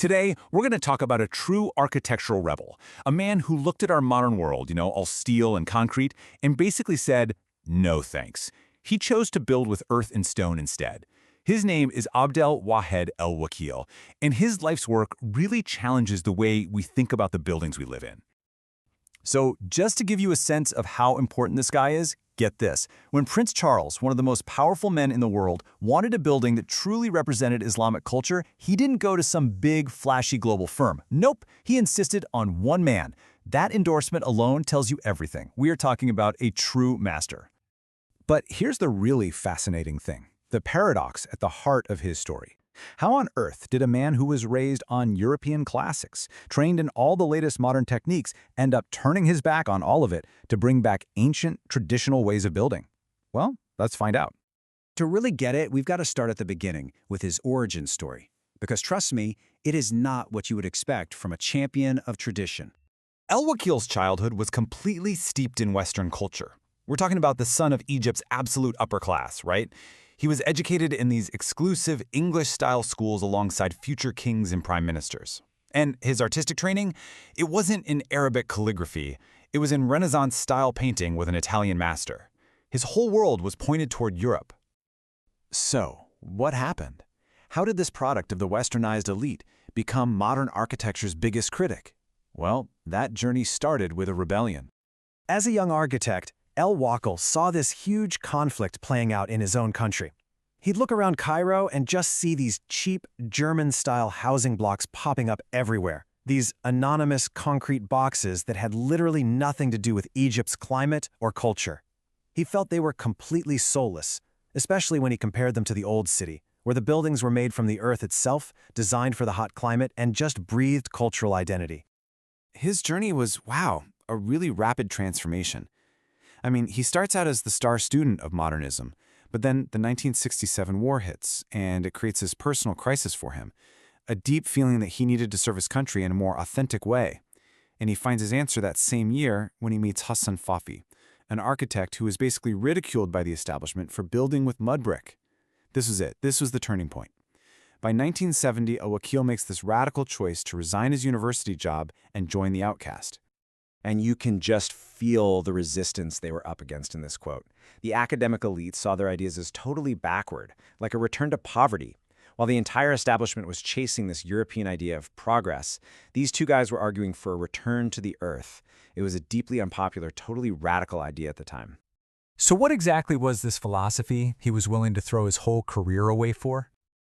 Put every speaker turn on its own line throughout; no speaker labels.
Today, we're going to talk about a true architectural rebel, a man who looked at our modern world, all steel and concrete, and basically said, no thanks. He chose to build with earth and stone instead. His name is Abdel Wahed El-Wakil, and his life's work really challenges the way we think about the buildings we live in.
So just to give you a sense of how important this guy is, get this. When Prince Charles, one of the most powerful men in the world, wanted a building that truly represented Islamic culture, he didn't go to some big, flashy global firm. Nope, he insisted on one man. That endorsement alone tells you everything. We are talking about a true master. But here's the really fascinating thing, the paradox at the heart of his story. How on earth did a man who was raised on European classics, trained in all the latest modern techniques, end up turning his back on all of it to bring back ancient, traditional ways of building? Well, let's find out.
To really get it, we've got to start at the beginning with his origin story. Because trust me, it is not what you would expect from a champion of tradition.
El-Wakil's childhood was completely steeped in Western culture. We're talking about the son of Egypt's absolute upper class, right? He was educated in these exclusive English-style schools alongside future kings and prime ministers. And his artistic training? It wasn't in Arabic calligraphy. It was in Renaissance-style painting with an Italian master. His whole world was pointed toward Europe. So, what happened? How did this product of the westernized elite become modern architecture's biggest critic? Well, that journey started with a rebellion.
As a young architect, El-Wakil saw this huge conflict playing out in his own country. He'd look around Cairo and just see these cheap, German-style housing blocks popping up everywhere. These anonymous concrete boxes that had literally nothing to do with Egypt's climate or culture. He felt they were completely soulless, especially when he compared them to the old city, where the buildings were made from the earth itself, designed for the hot climate, and just breathed cultural identity.
His journey was, wow, a really rapid transformation. I mean, he starts out as the star student of modernism, but then the 1967 war hits, and it creates this personal crisis for him, a deep feeling that he needed to serve his country in a more authentic way. And he finds his answer that same year when he meets Hassan Fathy, an architect who was basically ridiculed by the establishment for building with mud brick. This was it. This was the turning point. By 1970, El-Wakil makes this radical choice to resign his university job and join the outcast.
And you can just feel the resistance they were up against in this quote. The academic elite saw their ideas as totally backward, like a return to poverty. While the entire establishment was chasing this European idea of progress, these two guys were arguing for a return to the earth. It was a deeply unpopular, totally radical idea at the time.
So what exactly was this philosophy he was willing to throw his whole career away for?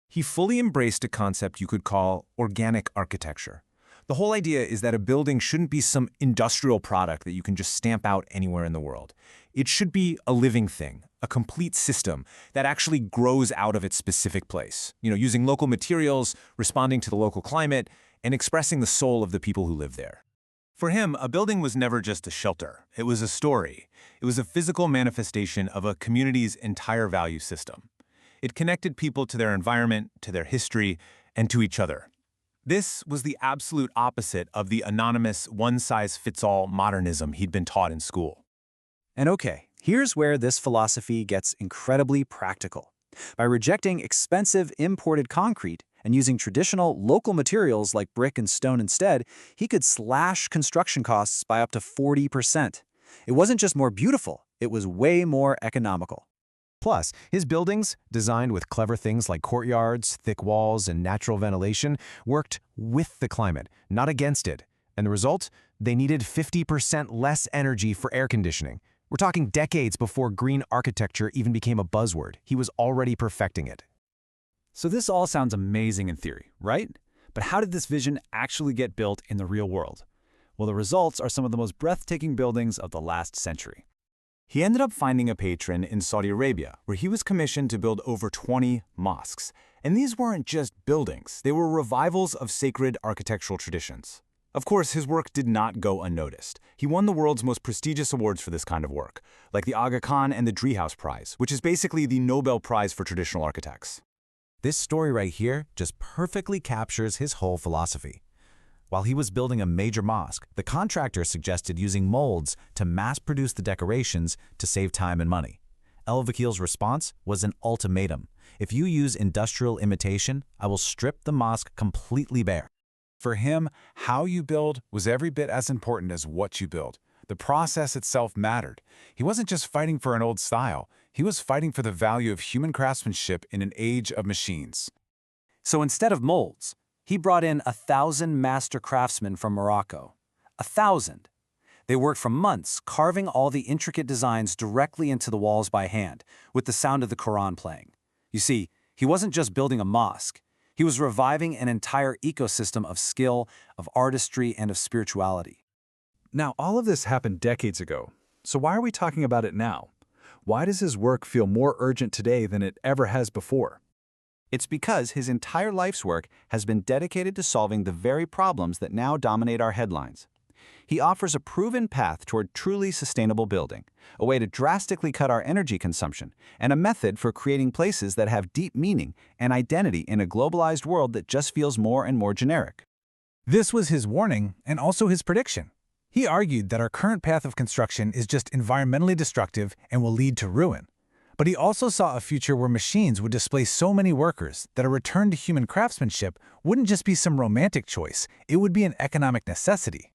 He fully embraced a concept you could call organic architecture. The whole idea is that a building shouldn't be some industrial product that you can just stamp out anywhere in the world. It should be a living thing, a complete system that actually grows out of its specific place, using local materials, responding to the local climate, and expressing the soul of the people who live there.
For him, a building was never just a shelter. It was a story. It was a physical manifestation of a community's entire value system. It connected people to their environment, to their history, and to each other. This was the absolute opposite of the anonymous, one-size-fits-all modernism he'd been taught in school.
And okay, here's where this philosophy gets incredibly practical. By rejecting expensive imported concrete and using traditional local materials like brick and stone instead, he could slash construction costs by up to 40%. It wasn't just more beautiful, it was way more economical.
Plus, his buildings, designed with clever things like courtyards, thick walls, and natural ventilation, worked with the climate, not against it. And the result? They needed 50% less energy for air conditioning. We're talking decades before green architecture even became a buzzword. He was already perfecting it.
So this all sounds amazing in theory, right? But how did this vision actually get built in the real world? Well, the results are some of the most breathtaking buildings of the last century.
He ended up finding a patron in Saudi Arabia, where he was commissioned to build over 20 mosques. And these weren't just buildings, they were revivals of sacred architectural traditions. Of course, his work did not go unnoticed. He won the world's most prestigious awards for this kind of work, like the Aga Khan and the Driehaus Prize, which is basically the Nobel Prize for traditional architects.
This story right here just perfectly captures his whole philosophy. While he was building a major mosque, the contractor suggested using molds to mass-produce the decorations to save time and money. El-Wakil's response was an ultimatum. If you use industrial imitation, I will strip the mosque completely bare.
For him, how you build was every bit as important as what you build. The process itself mattered. He wasn't just fighting for an old style, he was fighting for the value of human craftsmanship in an age of machines.
So instead of molds, he brought in 1,000 master craftsmen from Morocco. 1,000. They worked for months, carving all the intricate designs directly into the walls by hand, with the sound of the Quran playing. You see, he wasn't just building a mosque. He was reviving an entire ecosystem of skill, of artistry, and of spirituality.
Now, all of this happened decades ago, so why are we talking about it now? Why does his work feel more urgent today than it ever has before?
It's because his entire life's work has been dedicated to solving the very problems that now dominate our headlines. He offers a proven path toward truly sustainable building, a way to drastically cut our energy consumption, and a method for creating places that have deep meaning and identity in a globalized world that just feels more and more generic.
This was his warning and also his prediction. He argued that our current path of construction is just environmentally destructive and will lead to ruin. But he also saw a future where machines would displace so many workers that a return to human craftsmanship wouldn't just be some romantic choice, it would be an economic necessity.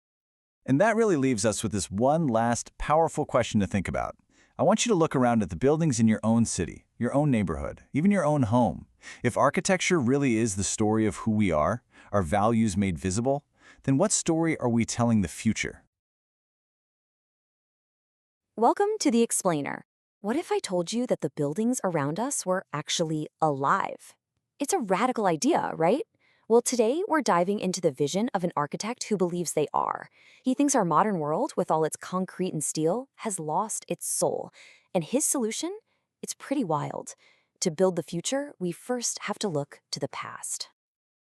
And that really leaves us with this one last powerful question to think about. I want you to look around at the buildings in your own city, your own neighborhood, even your own home. If architecture really is the story of who we are, our values made visible, then what story are we telling the future?
Welcome to The Explainer. What if I told you that the buildings around us were actually alive? It's a radical idea, right? Well, today we're diving into the vision of an architect who believes they are. He thinks our modern world, with all its concrete and steel, has lost its soul. And his solution? It's pretty wild. To build the future, we first have to look to the past.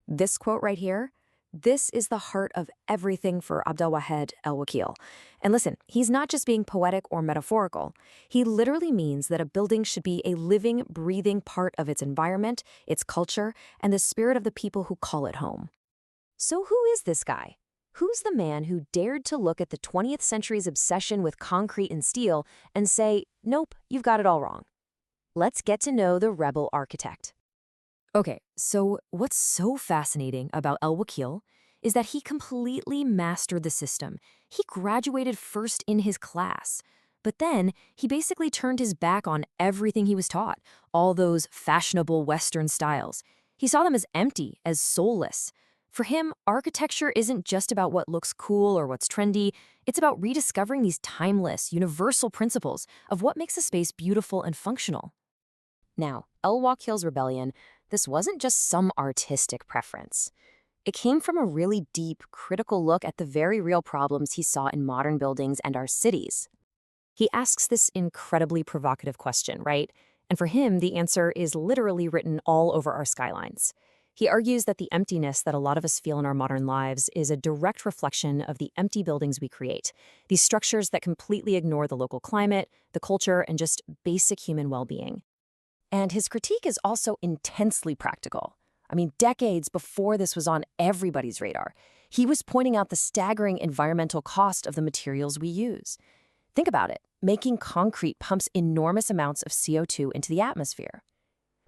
This quote right here, this is the heart of everything for Abdel Wahed El-Wakil. And listen, he's not just being poetic or metaphorical. He literally means that a building should be a living, breathing part of its environment, its culture, and the spirit of the people who call it home. So who is this guy? Who's the man who dared to look at the 20th century's obsession with concrete and steel and say, nope, you've got it all wrong? Let's get to know the rebel architect. Okay, so what's so fascinating about El-Wakil is that he completely mastered the system. He graduated first in his class, but then he basically turned his back on everything he was taught, all those fashionable Western styles. He saw them as empty, as soulless. For him, architecture isn't just about what looks cool or what's trendy. It's about rediscovering these timeless, universal principles of what makes a space beautiful and functional. Now, El-Wakil's rebellion, this wasn't just some artistic preference. It came from a really deep, critical look at the very real problems he saw in modern buildings and our cities. He asks this incredibly provocative question, right? And for him, the answer is literally written all over our skylines. He argues that the emptiness that a lot of us feel in our modern lives is a direct reflection of the empty buildings we create, these structures that completely ignore the local climate, the culture, and just basic human well-being. And his critique is also intensely practical. I mean, decades before this was on everybody's radar, he was pointing out the staggering environmental cost of the materials we use. Think about it. Making concrete pumps enormous amounts of CO2 into the atmosphere.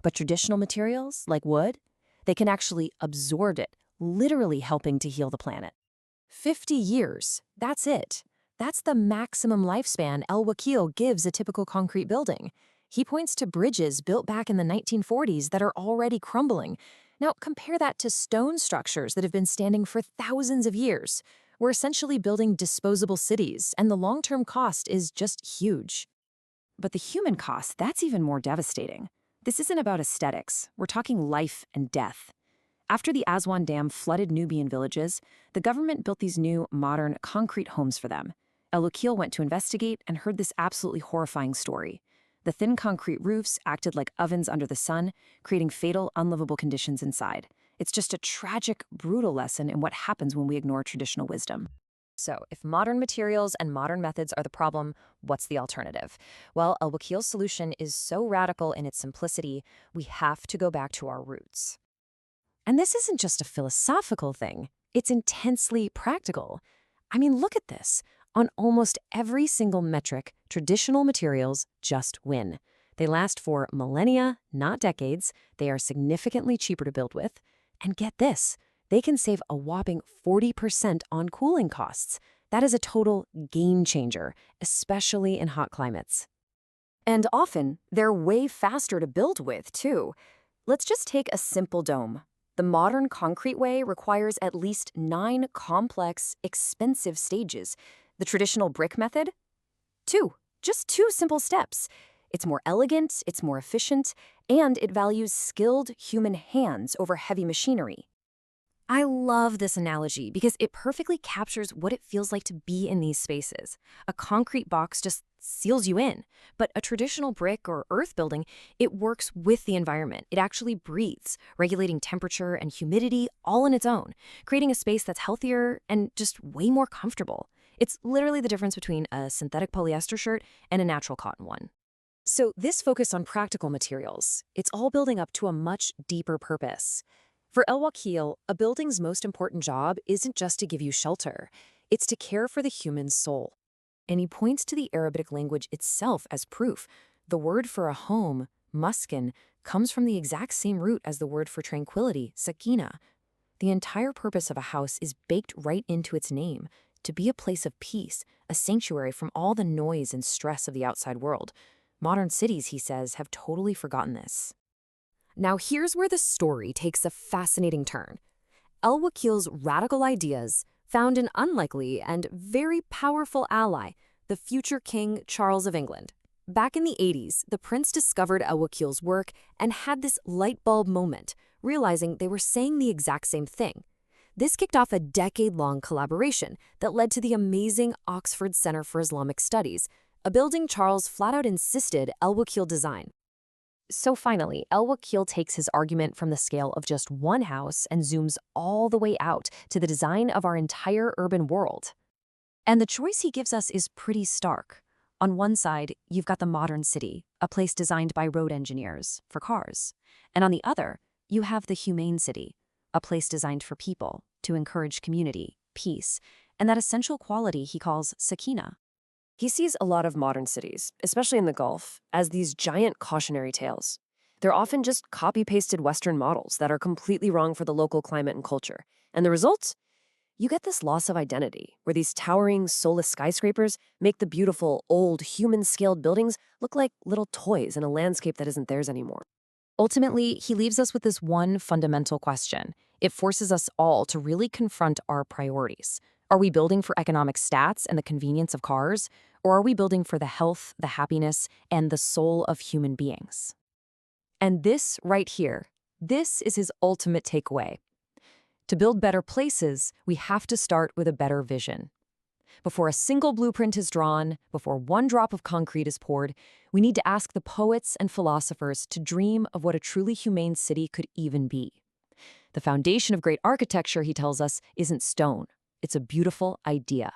But traditional materials, like wood, they can actually absorb it, literally helping to heal the planet. 50 years, that's it. That's the maximum lifespan El-Wakil gives a typical concrete building. He points to bridges built back in the 1940s that are already crumbling. Now, compare that to stone structures that have been standing for thousands of years. We're essentially building disposable cities, and the long-term cost is just huge. But the human cost, that's even more devastating. This isn't about aesthetics. We're talking life and death. After the Aswan Dam flooded Nubian villages, the government built these new, modern, concrete homes for them. El-Wakil went to investigate and heard this absolutely horrifying story. The thin concrete roofs acted like ovens under the sun, creating fatal, unlivable conditions inside. It's just a tragic, brutal lesson in what happens when we ignore traditional wisdom. So, if modern materials and modern methods are the problem, what's the alternative? Well, El-Wakil's solution is so radical in its simplicity, we have to go back to our roots. And this isn't just a philosophical thing. It's intensely practical. I mean, look at this. On almost every single metric, traditional materials just win. They last for millennia, not decades. They are significantly cheaper to build with. And get this, they can save a whopping 40% on cooling costs. That is a total game changer, especially in hot climates. And often, they're way faster to build with, too. Let's just take a simple dome. The modern concrete way requires at least 9 complex, expensive stages. The traditional brick method? 2. Just 2 simple steps. It's more elegant, it's more efficient, and it values skilled human hands over heavy machinery. I love this analogy because it perfectly captures what it feels like to be in these spaces. A concrete box just seals you in, but a traditional brick or earth building, it works with the environment. It actually breathes, regulating temperature and humidity all on its own, creating a space that's healthier and just way more comfortable. It's literally the difference between a synthetic polyester shirt and a natural cotton one. So this focus on practical materials, it's all building up to a much deeper purpose. For El-Wakil, a building's most important job isn't just to give you shelter, it's to care for the human soul. And he points to the Arabic language itself as proof. The word for a home, muskin, comes from the exact same root as the word for tranquility, sakina. The entire purpose of a house is baked right into its name, to be a place of peace, a sanctuary from all the noise and stress of the outside world. Modern cities, he says, have totally forgotten this. Now here's where the story takes a fascinating turn. El-Wakil's radical ideas found an unlikely and very powerful ally, the future King Charles of England. Back in the 80s, the prince discovered El-Wakil's work and had this light bulb moment, realizing they were saying the exact same thing. This kicked off a decade-long collaboration that led to the amazing Oxford Center for Islamic Studies, a building Charles flat-out insisted El-Wakil design. So finally, El-Wakil takes his argument from the scale of just one house and zooms all the way out to the design of our entire urban world. And the choice he gives us is pretty stark. On one side, you've got the modern city, a place designed by road engineers for cars. And on the other, you have the humane city, a place designed for people, to encourage community, peace, and that essential quality he calls sakina. He sees a lot of modern cities, especially in the Gulf, as these giant cautionary tales. They're often just copy-pasted Western models that are completely wrong for the local climate and culture. And the result? You get this loss of identity, where these towering, soulless skyscrapers make the beautiful, old, human-scaled buildings look like little toys in a landscape that isn't theirs anymore. Ultimately, he leaves us with this one fundamental question. It forces us all to really confront our priorities. Are we building for economic stats and the convenience of cars, or are we building for the health, the happiness, and the soul of human beings? And this right here, this is his ultimate takeaway. To build better places, we have to start with a better vision. Before a single blueprint is drawn, before one drop of concrete is poured, we need to ask the poets and philosophers to dream of what a truly humane city could even be. The foundation of great architecture, he tells us, isn't stone. It's a beautiful idea.